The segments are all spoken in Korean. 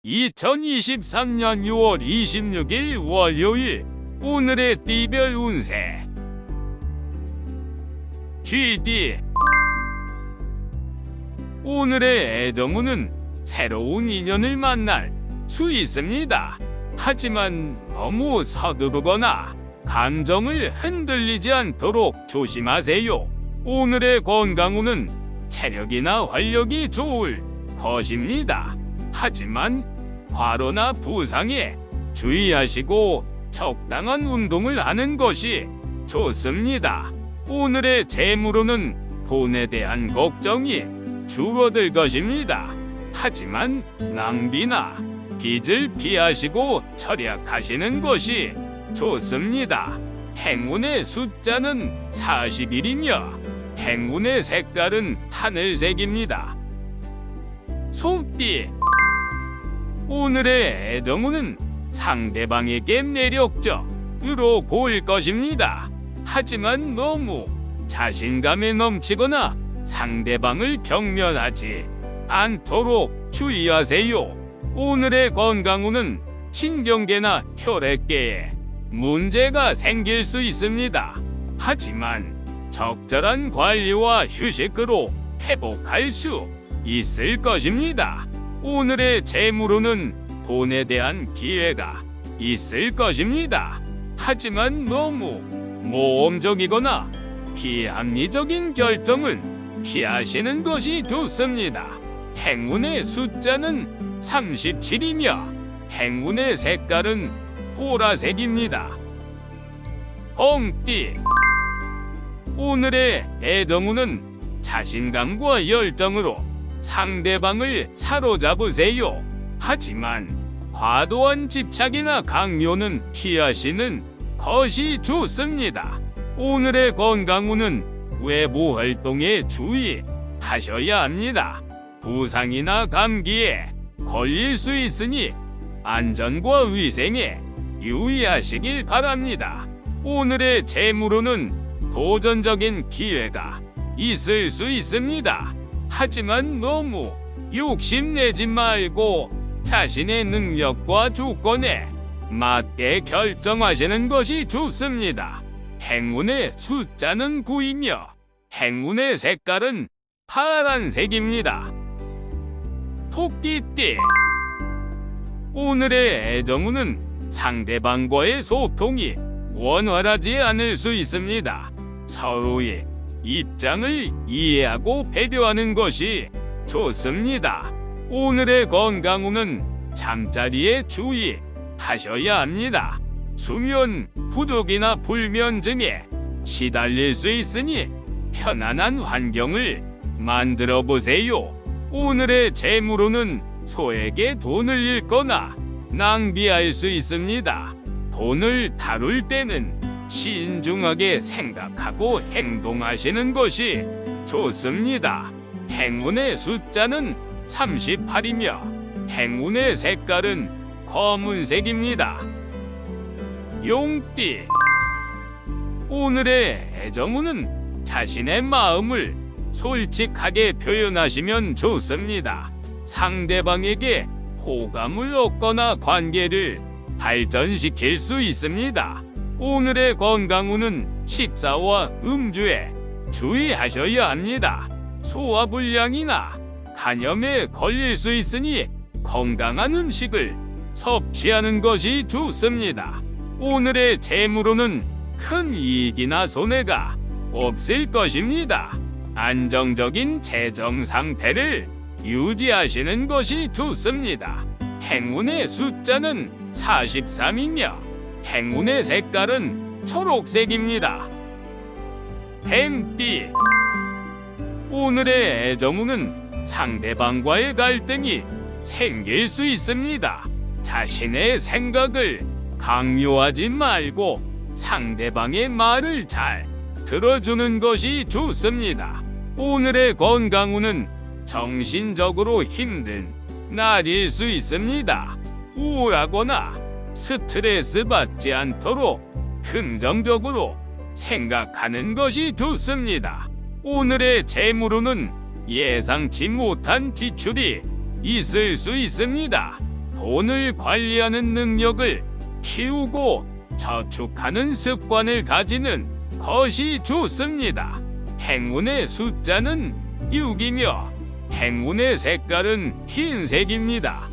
2023년 6월 26일 월요일 오늘의 띠별 운세 GD 오늘의 애정운은 새로운 인연을 만날 수 있습니다. 하지만 너무 서두르거나 감정을 흔들리지 않도록 조심하세요. 오늘의 건강운은 체력이나 활력이 좋을 것입니다. 하지만 과로나 부상에 주의하시고 적당한 운동을 하는 것이 좋습니다. 오늘의 재물운은 돈에 대한 걱정이 줄어들 것입니다. 하지만 낭비나 빚을 피하시고 절약하시는 것이 좋습니다. 행운의 숫자는 41이며 행운의 색깔은 하늘색입니다. 소띠 오늘의 애정운은 상대방에게 매력적으로 보일 것입니다. 하지만 너무 자신감에 넘치거나 상대방을 경멸하지 않도록 주의하세요. 오늘의 건강운은 신경계나 혈액계에 문제가 생길 수 있습니다. 하지만 적절한 관리와 휴식으로 회복할 수 있을 것입니다. 오늘의 재물운은 돈에 대한 기회가 있을 것입니다. 하지만 너무 모험적이거나 비합리적인 결정은 피하시는 것이 좋습니다. 행운의 숫자는 37이며 행운의 색깔은 보라색입니다. 홍띠 오늘의 애정운은 자신감과 열정으로 상대방을 사로잡으세요. 하지만 과도한 집착이나 강요는 피하시는 것이 좋습니다. 오늘의 건강운은 외부 활동에 주의하셔야 합니다. 부상이나 감기에 걸릴 수 있으니 안전과 위생에 유의하시길 바랍니다. 오늘의 재물운은 도전적인 기회가 있을 수 있습니다. 하지만 너무 욕심내지 말고 자신의 능력과 조건에 맞게 결정하시는 것이 좋습니다. 행운의 숫자는 9이며 행운의 색깔은 파란색입니다. 토끼띠 오늘의 애정운은 상대방과의 소통이 원활하지 않을 수 있습니다. 서로의 입장을 이해하고 배려하는 것이 좋습니다. 오늘의 건강운은 잠자리에 주의하셔야 합니다. 수면 부족이나 불면증에 시달릴 수 있으니 편안한 환경을 만들어 보세요. 오늘의 재물운은 소에게 돈을 잃거나 낭비할 수 있습니다. 돈을 다룰 때는 신중하게 생각하고 행동하시는 것이 좋습니다. 행운의 숫자는 38이며 행운의 색깔은 검은색입니다. 용띠 오늘의 애정운은 자신의 마음을 솔직하게 표현하시면 좋습니다. 상대방에게 호감을 얻거나 관계를 발전시킬 수 있습니다. 오늘의 건강운은 식사와 음주에 주의하셔야 합니다. 소화불량이나 간염에 걸릴 수 있으니 건강한 음식을 섭취하는 것이 좋습니다. 오늘의 재물운은 큰 이익이나 손해가 없을 것입니다. 안정적인 재정 상태를 유지하시는 것이 좋습니다. 행운의 숫자는 43이며 행운의 색깔은 초록색입니다. 뱀띠 오늘의 애정운은 상대방과의 갈등이 생길 수 있습니다. 자신의 생각을 강요하지 말고 상대방의 말을 잘 들어주는 것이 좋습니다. 오늘의 건강운은 정신적으로 힘든 날일 수 있습니다. 우울하거나 스트레스 받지 않도록 긍정적으로 생각하는 것이 좋습니다. 오늘의 재물운은 예상치 못한 지출이 있을 수 있습니다. 돈을 관리하는 능력을 키우고 저축하는 습관을 가지는 것이 좋습니다. 행운의 숫자는 6이며 행운의 색깔은 흰색입니다.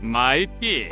말띠.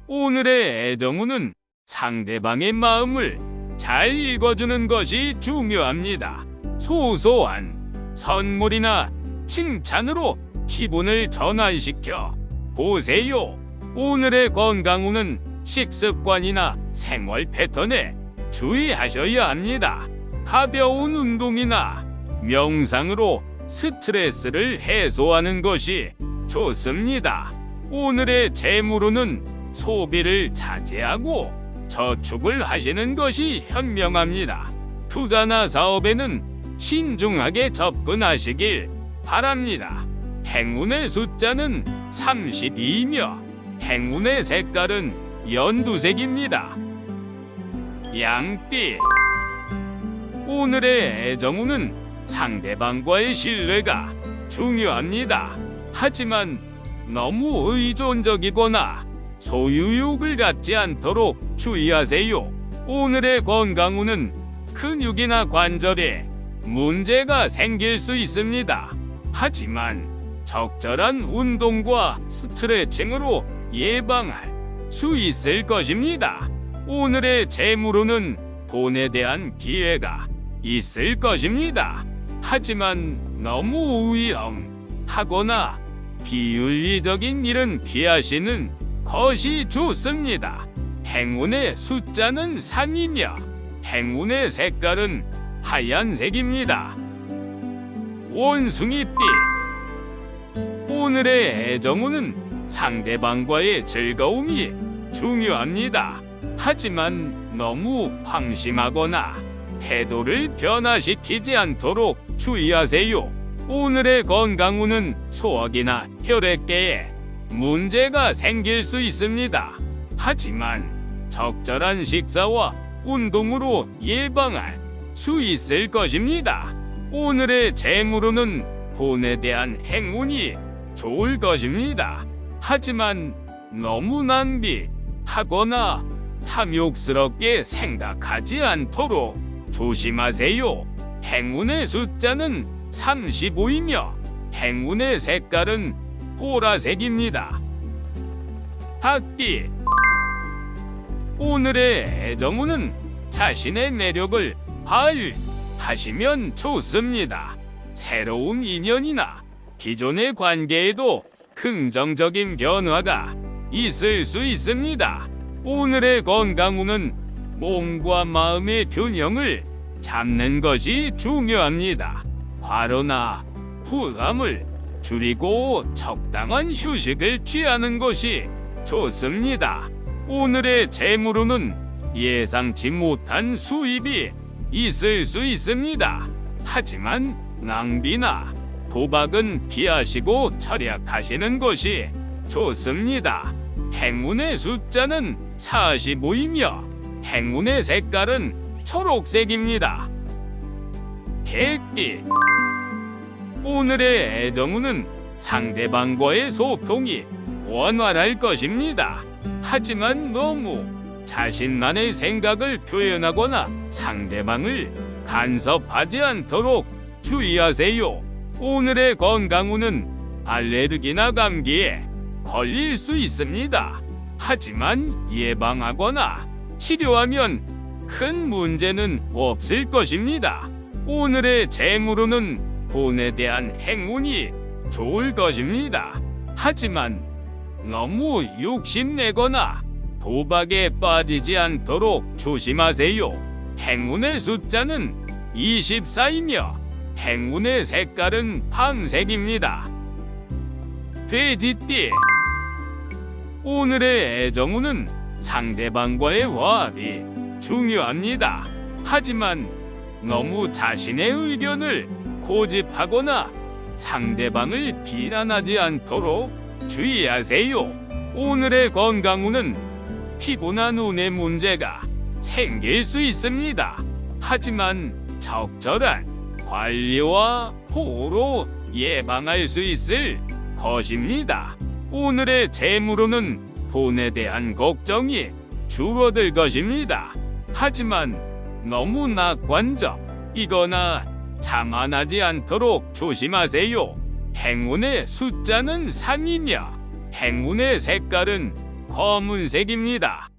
오늘의 애정운은 상대방의 마음을 잘 읽어주는 것이 중요합니다. 소소한 선물이나 칭찬으로 기분을 전환시켜 보세요. 오늘의 건강운은 식습관이나 생활 패턴에 주의하셔야 합니다. 가벼운 운동이나 명상으로 스트레스를 해소하는 것이 좋습니다. 오늘의 재물운은 소비를 자제하고 저축을 하시는 것이 현명합니다. 투자나 사업에는 신중하게 접근하시길 바랍니다. 행운의 숫자는 32이며 행운의 색깔은 연두색입니다. 양띠. 오늘의 애정운은 상대방과의 신뢰가 중요합니다. 하지만 너무 의존적이거나 소유욕을 갖지 않도록 주의하세요. 오늘의 건강운은 근육이나 관절에 문제가 생길 수 있습니다. 하지만 적절한 운동과 스트레칭으로 예방할 수 있을 것입니다. 오늘의 재물운은 돈에 대한 기회가 있을 것입니다. 하지만 너무 위험하거나 비윤리적인 일은 피하시는 것이 좋습니다. 행운의 숫자는 3이며 행운의 색깔은 하얀색입니다. 원숭이띠. 오늘의 애정운은 상대방과의 즐거움이 중요합니다. 하지만 너무 방심하거나 태도를 변화시키지 않도록 주의하세요. 오늘의 건강운은 소화기나 혈액계에 문제가 생길 수 있습니다. 하지만 적절한 식사와 운동으로 예방할 수 있을 것입니다. 오늘의 재물운은 돈에 대한 행운이 좋을 것입니다. 하지만 너무 낭비하거나 탐욕스럽게 생각하지 않도록 조심하세요. 행운의 숫자는 35이며 행운의 색깔은 보라색입니다. 닭띠. 오늘의 애정운은 자신의 매력을 발휘하시면 좋습니다. 새로운 인연이나 기존의 관계에도 긍정적인 변화가 있을 수 있습니다. 오늘의 건강운은 몸과 마음의 균형을 잡는 것이 중요합니다. 과로나 부담을 줄이고 적당한 휴식을 취하는 것이 좋습니다. 오늘의 재물운은 예상치 못한 수입이 있을 수 있습니다. 하지만 낭비나 도박은 피하시고 절약하시는 것이 좋습니다. 행운의 숫자는 45이며 행운의 색깔은 초록색입니다. 개띠. 오늘의 애정운은 상대방과의 소통이 원활할 것입니다. 하지만 너무 자신만의 생각을 표현하거나 상대방을 간섭하지 않도록 주의하세요. 오늘의 건강운은 알레르기나 감기에 걸릴 수 있습니다. 하지만 예방하거나 치료하면 큰 문제는 없을 것입니다. 오늘의 재물운은 돈에 대한 행운이 좋을 것입니다. 하지만 너무 욕심내거나 도박에 빠지지 않도록 조심하세요. 행운의 숫자는 24이며 행운의 색깔은 밤색입니다. 돼지띠. 오늘의 애정운은 상대방과의 화합이 중요합니다. 하지만 너무 자신의 의견을 고집하거나 상대방을 비난하지 않도록 주의하세요. 오늘의 건강운은 피부나 눈의 문제가 생길 수 있습니다. 하지만 적절한 관리와 보호로 예방할 수 있을 것입니다. 오늘의 재물로는 돈에 대한 걱정이 줄어들 것입니다. 하지만 너무 낙관적이거나 자만하지 않도록 조심하세요. 행운의 숫자는 3이며 행운의 색깔은 검은색입니다.